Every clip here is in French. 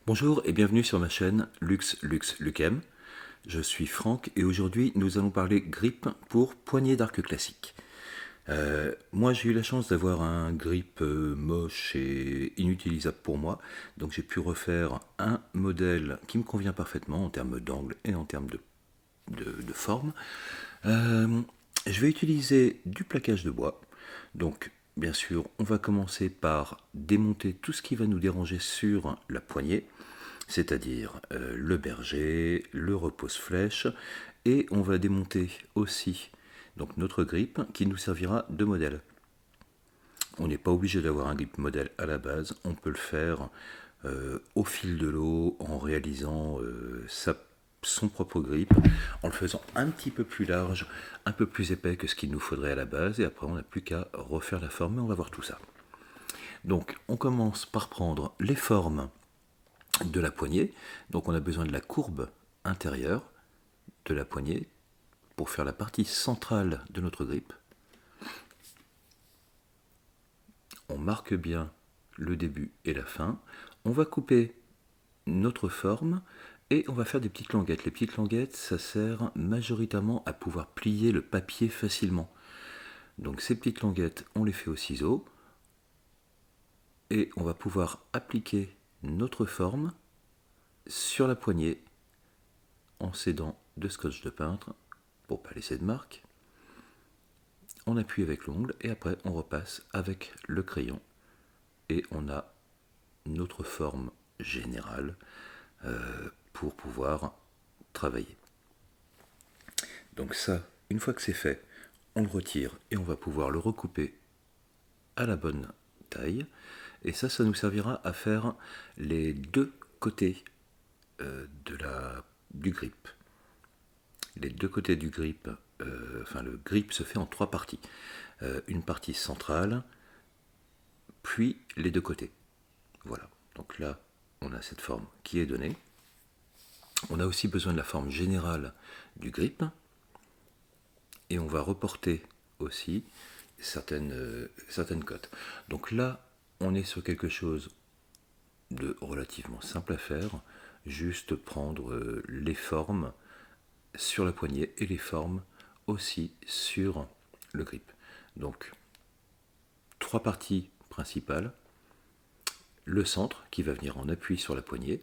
Bonjour et bienvenue sur ma chaîne Lux Lucem. Je suis Franck et aujourd'hui nous allons parler grip pour poignée d'arc classique. Moi j'ai eu la chance d'avoir un grip moche et inutilisable pour moi, donc j'ai pu refaire un modèle qui me convient parfaitement en termes d'angle et en termes de forme. Euh, je vais utiliser du plaquage de bois, donc bien sûr on va commencer par démonter tout ce qui va nous déranger sur la poignée, c'est-à-dire le berger, le repose-flèche, et on va démonter aussi donc notre grip qui nous servira de modèle. On n'est pas obligé d'avoir un grip modèle à la base, on peut le faire au fil de l'eau en réalisant son propre grip, en le faisant un petit peu plus large, un peu plus épais que ce qu'il nous faudrait à la base, et après on n'a plus qu'à refaire la forme, et on va voir tout ça. Donc on commence par prendre les formes de la poignée. Donc on a besoin de la courbe intérieure de la poignée pour faire la partie centrale de notre grip. On marque bien le début et la fin. On va couper notre forme et on va faire des petites languettes. Les petites languettes, ça sert majoritairement à pouvoir plier le papier facilement. Donc ces petites languettes, on les fait au ciseau et on va pouvoir appliquer notre forme sur la poignée en s'aidant de scotch de peintre pour pas laisser de marque. On appuie avec l'ongle et après on repasse avec le crayon et on a notre forme générale pour pouvoir travailler. Donc ça, une fois que c'est fait, on le retire et on va pouvoir le recouper à la bonne taille. Et ça nous servira à faire les deux côtés du grip. Les deux côtés du grip, le grip se fait en trois parties. Une partie centrale, puis les deux côtés. Voilà, donc là, on a cette forme qui est donnée. On a aussi besoin de la forme générale du grip. Et on va reporter aussi certaines cotes. Donc là, on est sur quelque chose de relativement simple à faire. Juste prendre les formes sur la poignée et les formes aussi sur le grip. Donc, trois parties principales. Le centre qui va venir en appui sur la poignée,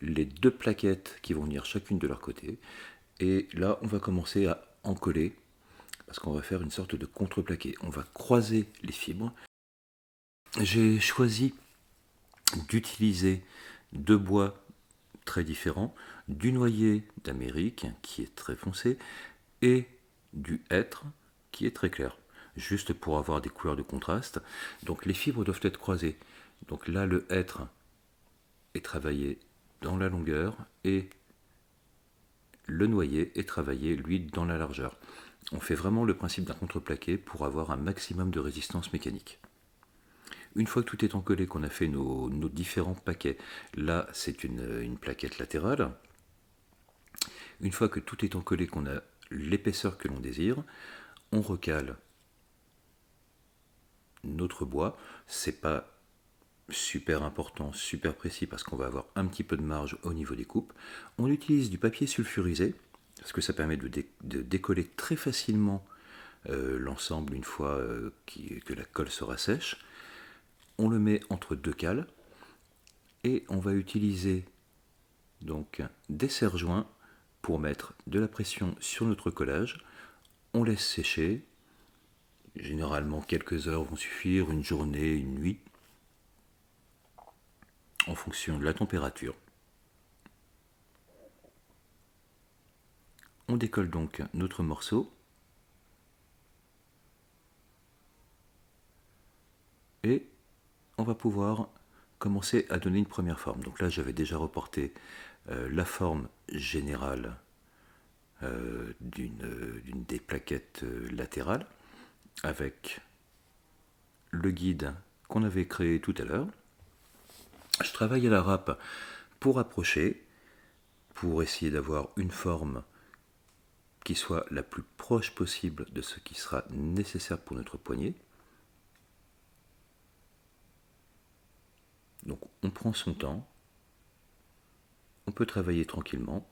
les deux plaquettes qui vont venir chacune de leur côté, et là on va commencer à encoller parce qu'on va faire une sorte de contreplaqué. On va croiser les fibres. J'ai choisi d'utiliser deux bois très différents, du noyer d'Amérique qui est très foncé et du hêtre qui est très clair, juste pour avoir des couleurs de contraste. Donc les fibres doivent être croisées. Donc là le hêtre est travaillé dans la longueur et le noyer est travaillé lui dans la largeur. On fait vraiment le principe d'un contreplaqué pour avoir un maximum de résistance mécanique. Une fois que tout est encollé, qu'on a fait nos différents paquets, là c'est une plaquette latérale. Une fois que tout est encollé, qu'on a l'épaisseur que l'on désire, on recale notre bois. C'est pas super important, super précis parce qu'on va avoir un petit peu de marge au niveau des coupes. On utilise du papier sulfurisé parce que ça permet de décoller très facilement l'ensemble une fois que la colle sera sèche. On le met entre deux cales et on va utiliser donc des serre-joints pour mettre de la pression sur notre collage. On laisse sécher. Généralement quelques heures vont suffire, une journée, une nuit, en fonction de la température. On décolle donc notre morceau et on va pouvoir commencer à donner une première forme. Donc là, j'avais déjà reporté la forme générale d'une des plaquettes latérales avec le guide qu'on avait créé tout à l'heure. Je travaille à la râpe pour approcher, pour essayer d'avoir une forme qui soit la plus proche possible de ce qui sera nécessaire pour notre poignet. Donc on prend son temps, on peut travailler tranquillement.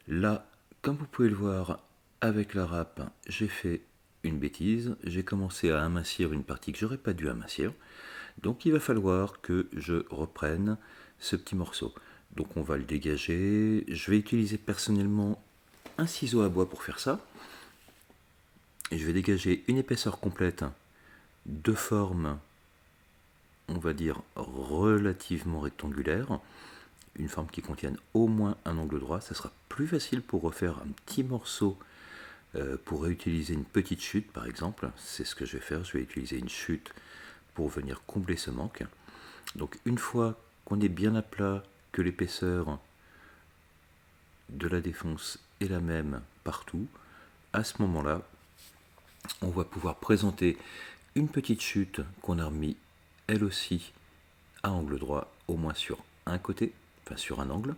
Là, comme vous pouvez le voir, avec la râpe, j'ai fait une bêtise. J'ai commencé à amincir une partie que j'aurais pas dû amincir. Donc il va falloir que je reprenne ce petit morceau. Donc on va le dégager. Je vais utiliser personnellement un ciseau à bois pour faire ça. Et je vais dégager une épaisseur complète de forme, on va dire, relativement rectangulaire. Une forme qui contienne au moins un angle droit. Ça sera plus facile pour refaire un petit morceau, pour réutiliser une petite chute par exemple. C'est ce que je vais faire. Je vais utiliser une chute pour venir combler ce manque. Donc une fois qu'on est bien à plat, que l'épaisseur de la défonce est la même partout, à ce moment-là, on va pouvoir présenter une petite chute qu'on a remis elle aussi à angle droit, au moins sur un côté, enfin sur un angle.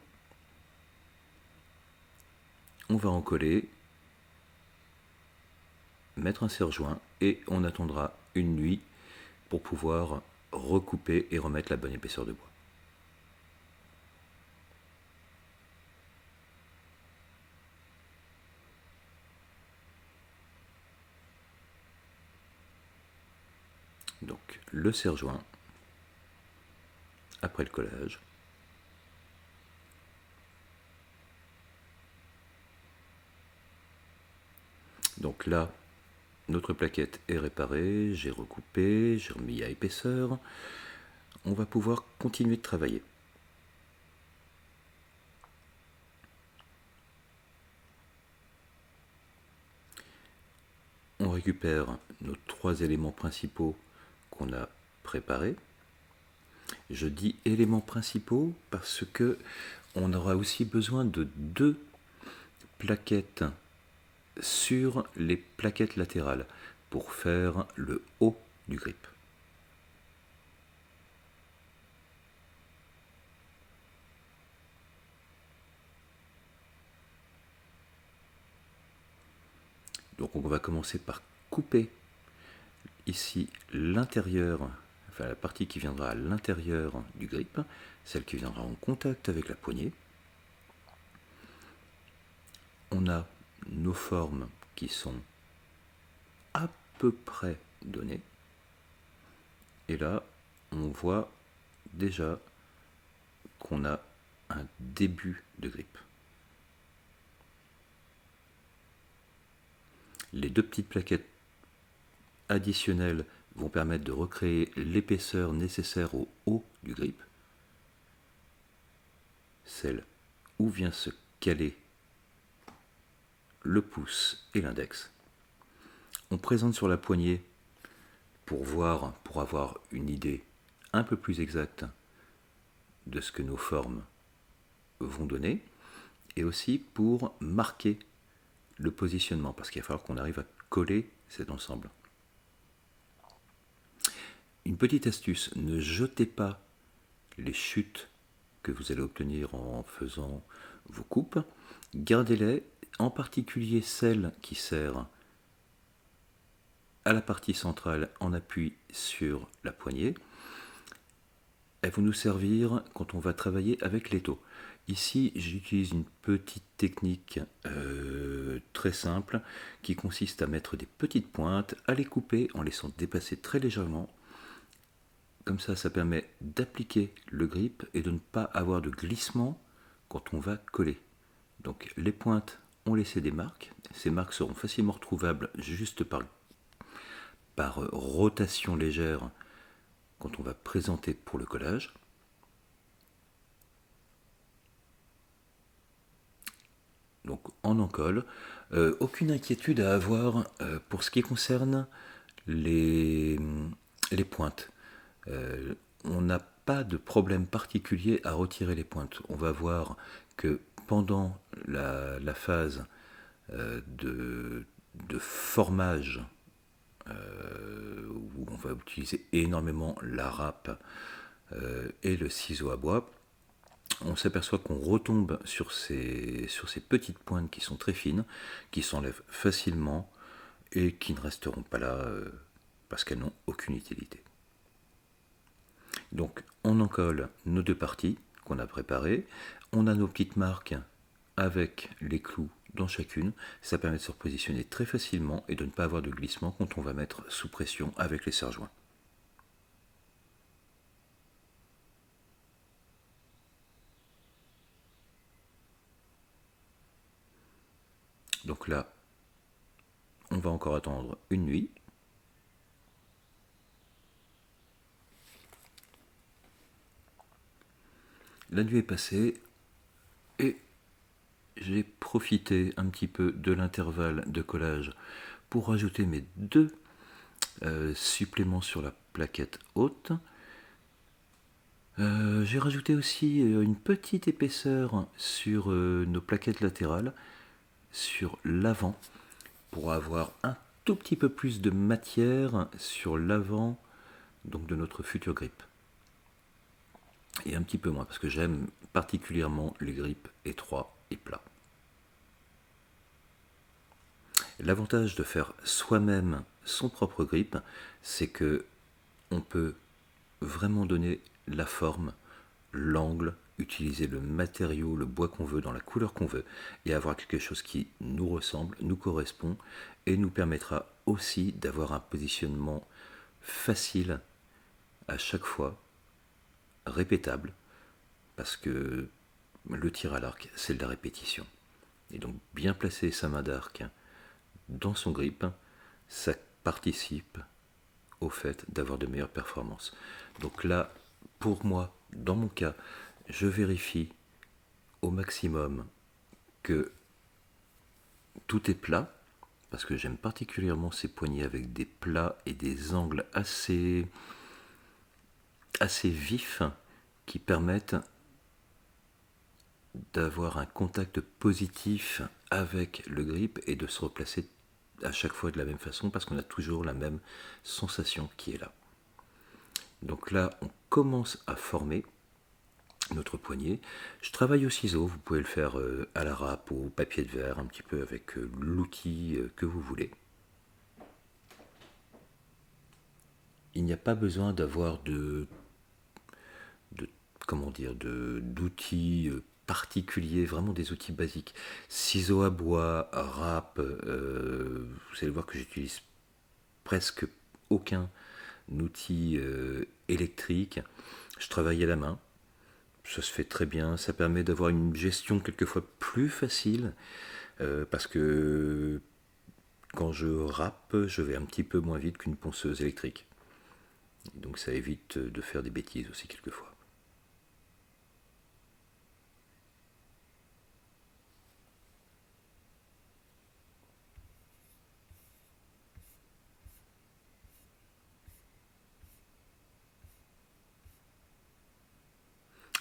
On va en coller, mettre un serre-joint et on attendra une nuit pour pouvoir recouper et remettre la bonne épaisseur de bois. Donc le serre-joint après le collage. Donc là, notre plaquette est réparée, j'ai recoupé, j'ai remis à épaisseur. On va pouvoir continuer de travailler. On récupère nos 3 éléments principaux qu'on a préparés. Je dis éléments principaux parce que on aura aussi besoin de 2 plaquettes sur les plaquettes latérales pour faire le haut du grip. Donc on va commencer par couper ici l'intérieur, enfin la partie qui viendra à l'intérieur du grip, celle qui viendra en contact avec la poignée. On a nos formes qui sont à peu près données. Et là, on voit déjà qu'on a un début de grip. Les 2 petites plaquettes additionnelles vont permettre de recréer l'épaisseur nécessaire au haut du grip, celle où vient se caler le pouce et l'index. On présente sur la poignée pour avoir une idée un peu plus exacte de ce que nos formes vont donner, et aussi pour marquer le positionnement, parce qu'il va falloir qu'on arrive à coller cet ensemble. Une petite astuce, ne jetez pas les chutes que vous allez obtenir en faisant vos coupes, gardez-les, en particulier celle qui sert à la partie centrale en appui sur la poignée. Elles vont nous servir quand on va travailler avec l'étau. Ici, j'utilise une petite technique très simple qui consiste à mettre des petites pointes, à les couper en laissant dépasser très légèrement. Comme ça permet d'appliquer le grip et de ne pas avoir de glissement quand on va coller. Donc les pointes ont laissé des marques. Ces marques seront facilement retrouvables juste par rotation légère quand on va présenter pour le collage. Donc on en colle. Aucune inquiétude à avoir pour ce qui concerne les pointes. On n'a pas de problème particulier à retirer les pointes. On va voir que pendant la phase de formage, où on va utiliser énormément la râpe et le ciseau à bois, on s'aperçoit qu'on retombe sur ces petites pointes qui sont très fines, qui s'enlèvent facilement et qui ne resteront pas là parce qu'elles n'ont aucune utilité. Donc on en colle nos 2 parties qu'on a préparées. On a nos petites marques avec les clous dans chacune. Ça permet de se repositionner très facilement et de ne pas avoir de glissement quand on va mettre sous pression avec les serre-joints. Donc là, on va encore attendre une nuit. La nuit est passée et j'ai profité un petit peu de l'intervalle de collage pour rajouter mes deux suppléments sur la plaquette haute. J'ai rajouté aussi une petite épaisseur sur nos plaquettes latérales, sur l'avant, pour avoir un tout petit peu plus de matière sur l'avant donc de notre futur grip. Et un petit peu moins, parce que j'aime particulièrement les grips étroits et plats. L'avantage de faire soi-même son propre grip, c'est que on peut vraiment donner la forme, l'angle, utiliser le matériau, le bois qu'on veut, dans la couleur qu'on veut, et avoir quelque chose qui nous ressemble, nous correspond, et nous permettra aussi d'avoir un positionnement facile à chaque fois, répétable, parce que le tir à l'arc, c'est de la répétition. Et donc bien placer sa main d'arc dans son grip, ça participe au fait d'avoir de meilleures performances. Donc là, pour moi, dans mon cas, je vérifie au maximum que tout est plat, parce que j'aime particulièrement ces poignées avec des plats et des angles assez vifs qui permettent d'avoir un contact positif avec le grip et de se replacer à chaque fois de la même façon parce qu'on a toujours la même sensation qui est là. Donc là, on commence à former notre poignet. Je travaille au ciseau, vous pouvez le faire à la râpe ou au papier de verre, un petit peu avec l'outil que vous voulez. Il n'y a pas besoin d'avoir d'outils particuliers, vraiment des outils basiques. Ciseaux à bois, râpe, vous allez voir que j'utilise presque aucun outil électrique. Je travaille à la main, ça se fait très bien, ça permet d'avoir une gestion quelquefois plus facile, parce que quand je râpe, je vais un petit peu moins vite qu'une ponceuse électrique. Donc ça évite de faire des bêtises aussi quelquefois.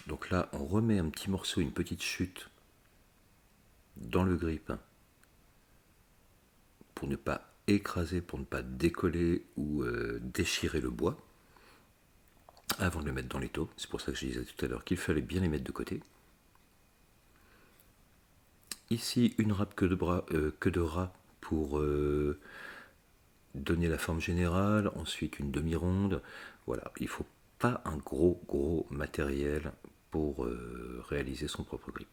Donc là, on remet un petit morceau, une petite chute dans le grip pour ne pas écraser, pour ne pas décoller ou déchirer le bois avant de le mettre dans l'étau. C'est pour ça que je disais tout à l'heure qu'il fallait bien les mettre de côté. Ici, une râpe queue de rat pour donner la forme générale. Ensuite, une demi-ronde. Voilà, il ne faut pas un gros matériel pour réaliser son propre grip.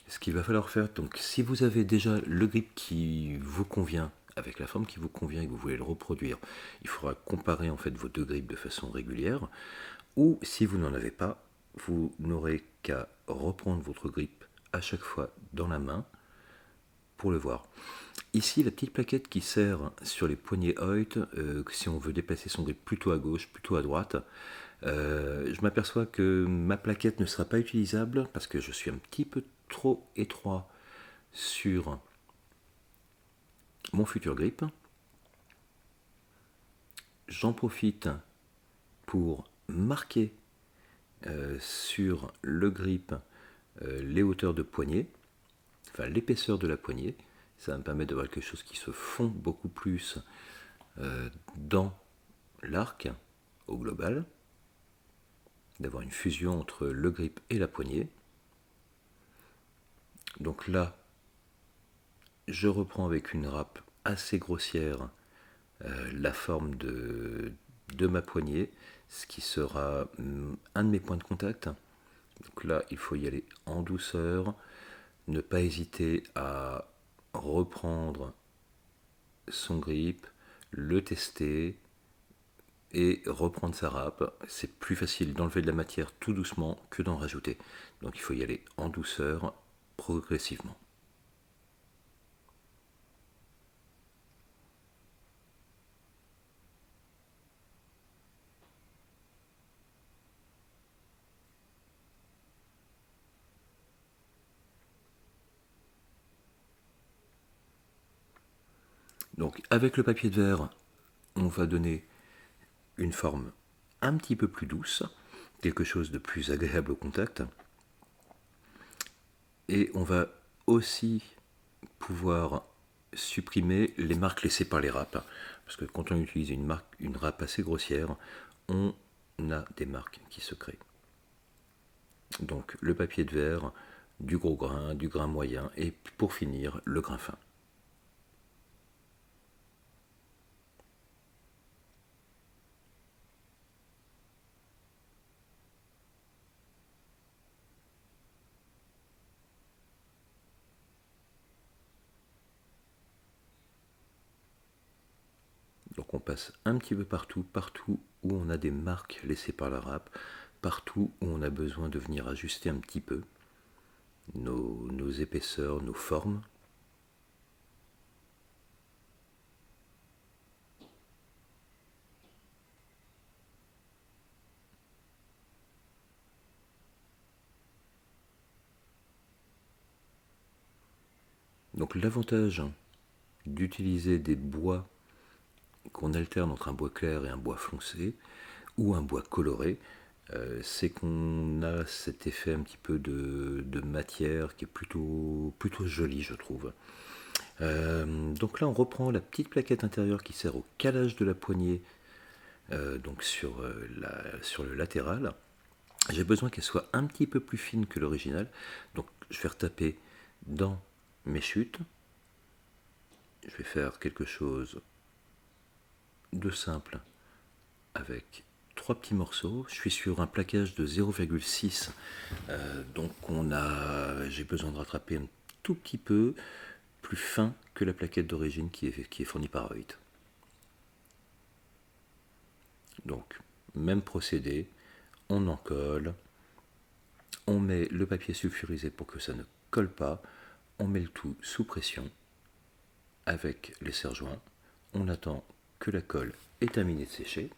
Ce qu'il va falloir faire, donc si vous avez déjà le grip qui vous convient, avec la forme qui vous convient et que vous voulez le reproduire, il faudra comparer en fait vos deux grips de façon régulière. Ou si vous n'en avez pas, vous n'aurez qu'à reprendre votre grip à chaque fois dans la main pour le voir. Ici, la petite plaquette qui sert sur les poignets Hoyt, si on veut déplacer son grip plutôt à gauche, plutôt à droite, je m'aperçois que ma plaquette ne sera pas utilisable parce que je suis un petit peu trop étroit sur mon futur grip. J'en profite pour marquer sur le grip les hauteurs de poignet, enfin l'épaisseur de la poignée. Ça va me permettre d'avoir quelque chose qui se fond beaucoup plus dans l'arc au global, d'avoir une fusion entre le grip et la poignée. Donc là, je reprends avec une râpe assez grossière la forme de ma poignée, ce qui sera un de mes points de contact. Donc là, il faut y aller en douceur, ne pas hésiter à reprendre son grip, le tester et reprendre sa râpe. C'est plus facile d'enlever de la matière tout doucement que d'en rajouter. Donc il faut y aller en douceur, progressivement. Donc avec le papier de verre, on va donner une forme un petit peu plus douce, quelque chose de plus agréable au contact. Et on va aussi pouvoir supprimer les marques laissées par les râpes. Parce que quand on utilise une râpe assez grossière, on a des marques qui se créent. Donc le papier de verre, du gros grain, du grain moyen et pour finir le grain fin. Donc on passe un petit peu partout, partout où on a des marques laissées par la râpe, partout où on a besoin de venir ajuster un petit peu nos épaisseurs, nos formes. Donc l'avantage d'utiliser des bois qu'on alterne entre un bois clair et un bois foncé ou un bois coloré, c'est qu'on a cet effet un petit peu de matière qui est plutôt joli, je trouve. Donc là, on reprend la petite plaquette intérieure qui sert au calage de la poignée, donc sur le latéral. J'ai besoin qu'elle soit un petit peu plus fine que l'original, donc je vais retaper dans mes chutes. Je vais faire quelque chose de simple avec trois petits morceaux. Je suis sur un plaquage de 0,6, donc j'ai besoin de rattraper un tout petit peu plus fin que la plaquette d'origine qui est fournie par Hoyt. Donc, même procédé, on en colle, on met le papier sulfurisé pour que ça ne colle pas, on met le tout sous pression avec les serre-joints, on attend que la colle ait terminé de sécher,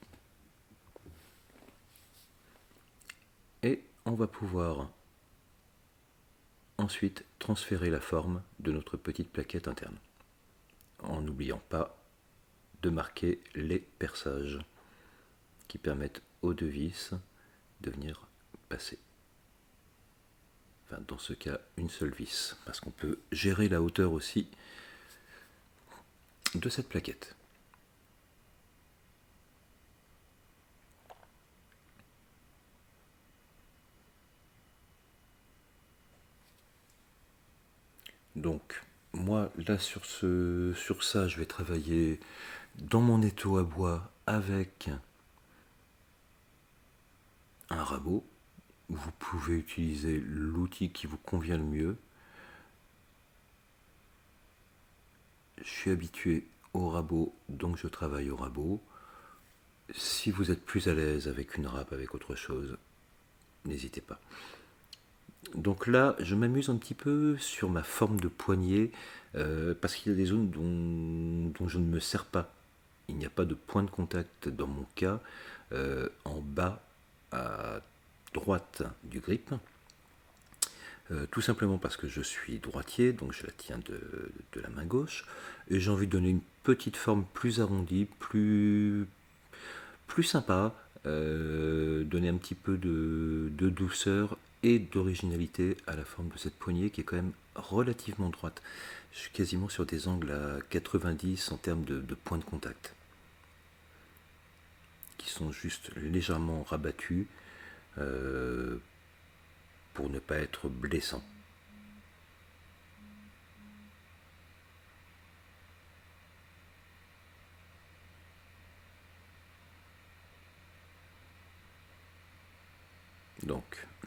et on va pouvoir ensuite transférer la forme de notre petite plaquette interne, en n'oubliant pas de marquer les perçages qui permettent aux deux vis de venir passer. Enfin, dans ce cas, une seule vis, parce qu'on peut gérer la hauteur aussi de cette plaquette. Donc, moi, là, sur ça, je vais travailler dans mon étau à bois avec un rabot. Vous pouvez utiliser l'outil qui vous convient le mieux. Je suis habitué au rabot, donc je travaille au rabot. Si vous êtes plus à l'aise avec une râpe, avec autre chose, n'hésitez pas. Donc là, je m'amuse un petit peu sur ma forme de poignet, parce qu'il y a des zones dont je ne me sers pas. Il n'y a pas de point de contact dans mon cas, en bas à droite du grip. Tout simplement parce que je suis droitier, donc je la tiens de la main gauche, et j'ai envie de donner une petite forme plus arrondie, plus sympa, donner un petit peu de douceur et d'originalité à la forme de cette poignée qui est quand même relativement droite. Je suis quasiment sur des angles à 90 en termes de points de contact, qui sont juste légèrement rabattus pour ne pas être blessant.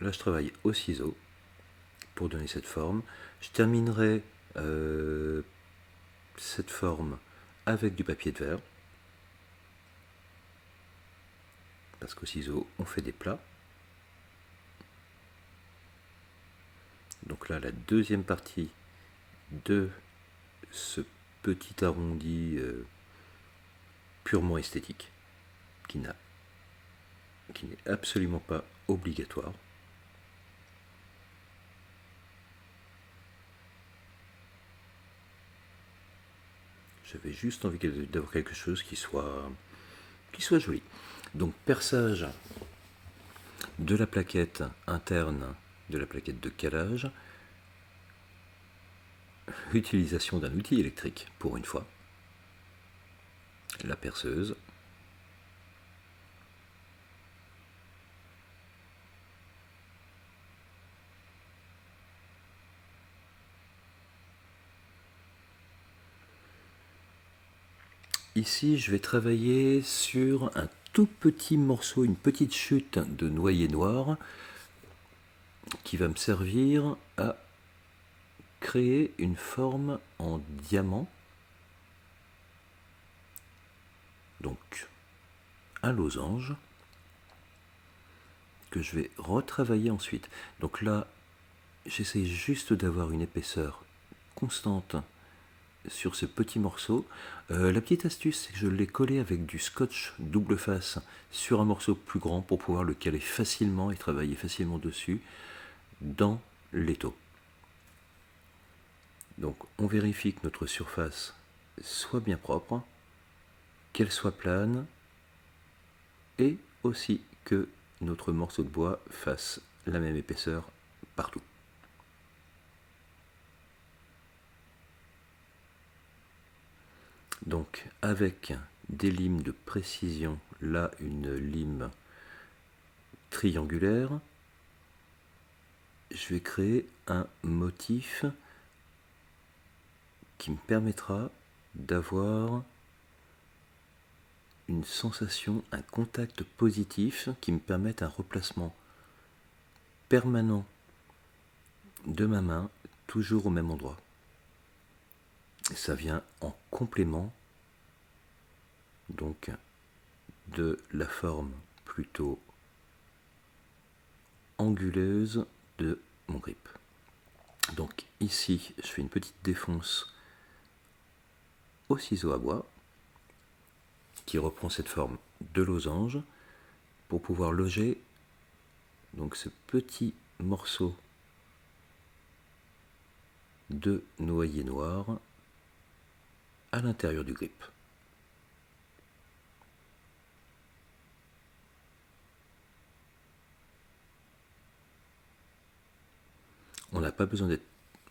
là je travaille au ciseau pour donner cette forme. Je terminerai cette forme avec du papier de verre, parce qu'au ciseau on fait des plats. Donc là la deuxième partie de ce petit arrondi purement esthétique, qui n'est absolument pas obligatoire. J'avais juste envie d'avoir quelque chose qui soit joli. Donc perçage de la plaquette interne, de la plaquette de calage, utilisation d'un outil électrique pour une fois, la perceuse, ici je vais travailler sur un tout petit morceau, une petite chute de noyer noir qui va me servir à créer une forme en diamant, donc un losange que je vais retravailler ensuite. Donc là j'essaie juste d'avoir une épaisseur constante sur ce petit morceau. La petite astuce, c'est que je l'ai collé avec du scotch double face sur un morceau plus grand pour pouvoir le caler facilement et travailler facilement dessus dans l'étau. Donc on vérifie que notre surface soit bien propre, qu'elle soit plane et aussi que notre morceau de bois fasse la même épaisseur partout. Donc avec des limes de précision, là une lime triangulaire, je vais créer un motif qui me permettra d'avoir une sensation, un contact positif qui me permette un replacement permanent de ma main, toujours au même endroit. Et ça vient en complément donc de la forme plutôt anguleuse de mon grip. Donc ici, je fais une petite défonce au ciseau à bois qui reprend cette forme de losange pour pouvoir loger donc ce petit morceau de noyer noir à l'intérieur du grip. On n'a pas besoin d'être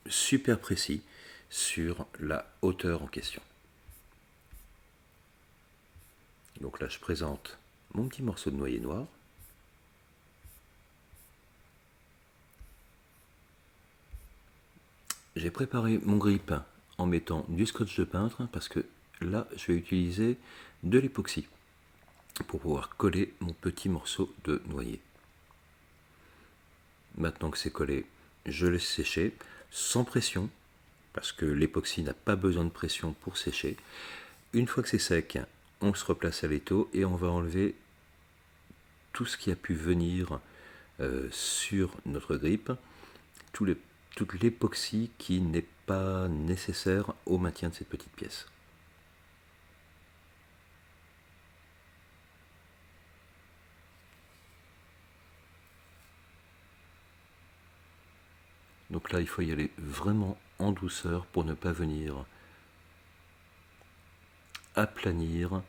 super précis sur la hauteur en question. Donc là, je présente mon petit morceau de noyer noir. J'ai préparé mon grip en mettant du scotch de peintre parce que là, je vais utiliser de l'époxy pour pouvoir coller mon petit morceau de noyer. Maintenant que c'est collé, je laisse sécher sans pression parce que l'époxy n'a pas besoin de pression pour sécher. Une fois que c'est sec, on se replace à l'étau et on va enlever tout ce qui a pu venir sur notre grip, toute l'époxy qui n'est pas nécessaire au maintien de cette petite pièce. Donc là, il faut y aller vraiment en douceur pour ne pas venir aplanir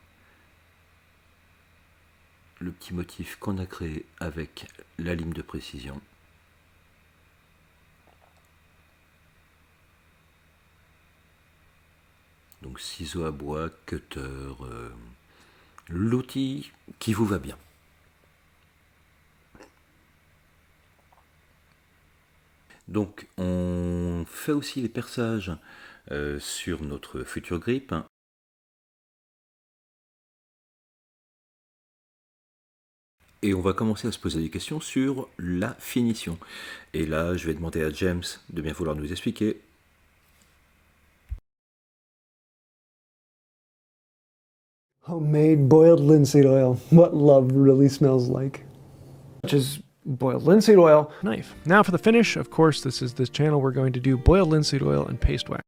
le petit motif qu'on a créé avec la lime de précision. Donc ciseaux à bois, cutter, l'outil qui vous va bien. Donc on fait aussi les perçages sur notre futur grip. Et on va commencer à se poser des questions sur la finition. Et là, je vais demander à James de bien vouloir nous expliquer. Homemade boiled linseed oil. What love really smells like. Which is boiled linseed oil. Knife. Now for the finish, of course, this is this channel. We're going to do boiled linseed oil and paste wax.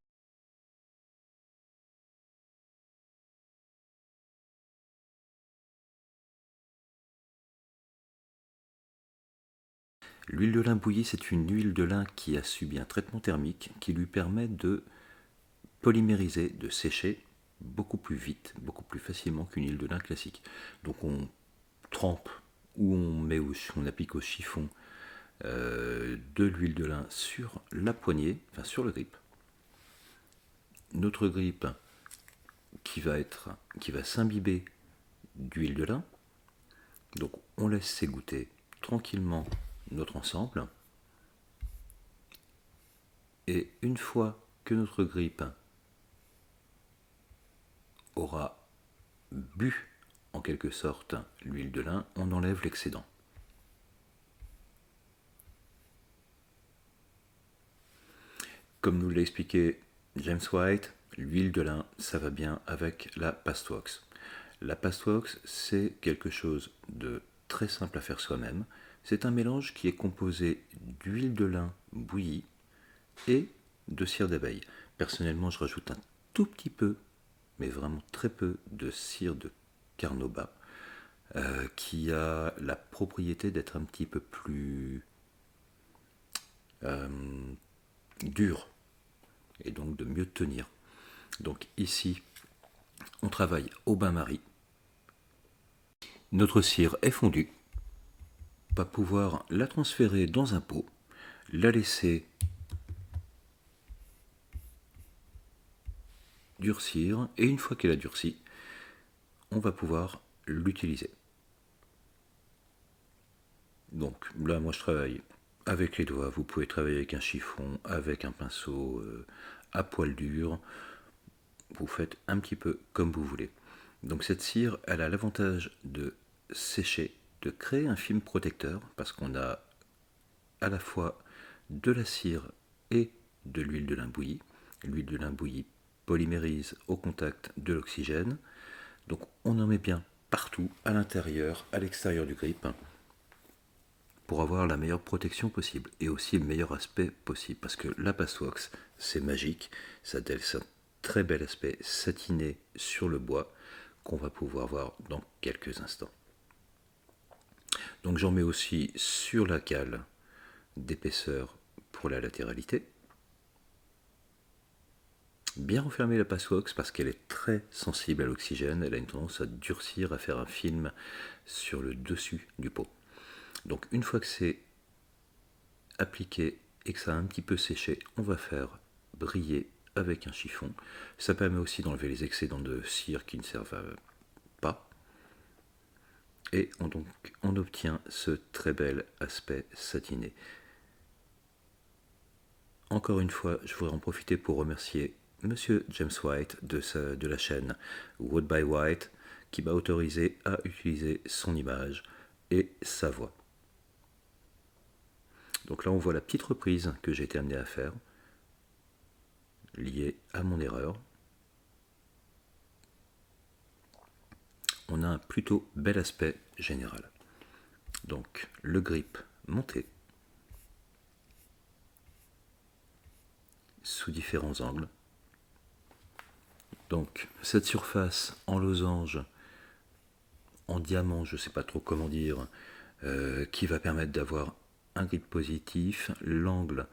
L'huile de lin bouillie, c'est une huile de lin qui a subi un traitement thermique qui lui permet de polymériser, de sécher beaucoup plus vite, beaucoup plus facilement qu'une huile de lin classique. Donc on trempe ou on applique au chiffon de l'huile de lin sur la poignée, enfin sur le grip. Notre grip qui va s'imbiber d'huile de lin. Donc on laisse s'égoutter tranquillement notre ensemble. Et une fois que notre grip aura bu en quelque sorte l'huile de lin, on enlève l'excédent. Comme nous l'a expliqué James White, l'huile de lin, ça va bien avec la paste wax. La paste wax, c'est quelque chose de très simple à faire soi-même. C'est un mélange qui est composé d'huile de lin bouillie et de cire d'abeille. Personnellement, je rajoute un tout petit peu, mais vraiment très peu, de cire de carnauba, qui a la propriété d'être un petit peu plus dur et donc de mieux tenir. Donc ici, on travaille au bain-marie. Notre cire est fondue. On va pouvoir la transférer dans un pot, la laisser durcir, et une fois qu'elle a durci, on va pouvoir l'utiliser. Donc là, moi je travaille avec les doigts, vous pouvez travailler avec un chiffon, avec un pinceau à poil dur, vous faites un petit peu comme vous voulez. Donc cette cire, elle a l'avantage de sécher, de créer un film protecteur, parce qu'on a à la fois de la cire et de l'huile de lin bouillie. L'huile de lin bouillie polymérise au contact de l'oxygène. Donc on en met bien partout, à l'intérieur, à l'extérieur du grip, pour avoir la meilleure protection possible et aussi le meilleur aspect possible. Parce que la paste wax, c'est magique, ça laisse un très bel aspect satiné sur le bois qu'on va pouvoir voir dans quelques instants. Donc j'en mets aussi sur la cale d'épaisseur pour la latéralité. Bien refermer la paste wax parce qu'elle est très sensible à l'oxygène, elle a une tendance à durcir, à faire un film sur le dessus du pot. Donc une fois que c'est appliqué et que ça a un petit peu séché, on va faire briller avec un chiffon. Ça permet aussi d'enlever les excédents de cire qui ne servent pas. Et on obtient ce très bel aspect satiné. Encore une fois, je voudrais en profiter pour remercier Monsieur James White de la chaîne Wood by White qui m'a autorisé à utiliser son image et sa voix. Donc là, on voit la petite reprise que j'ai été amené à faire, liée à mon erreur. On a un plutôt bel aspect général. Donc, le grip monté, sous différents angles. Donc, cette surface en losange, en diamant, je ne sais pas trop comment dire, qui va permettre d'avoir un grip positif, l'angle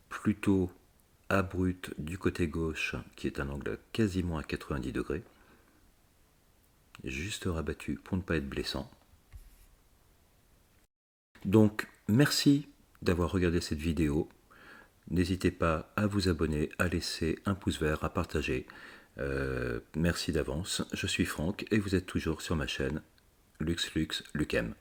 plutôt abrupt du côté gauche, qui est un angle quasiment à 90 degrés, juste rabattu pour ne pas être blessant. Donc, merci d'avoir regardé cette vidéo. N'hésitez pas à vous abonner, à laisser un pouce vert, à partager. Merci d'avance. Je suis Franck et vous êtes toujours sur ma chaîne LuxLux Lucem.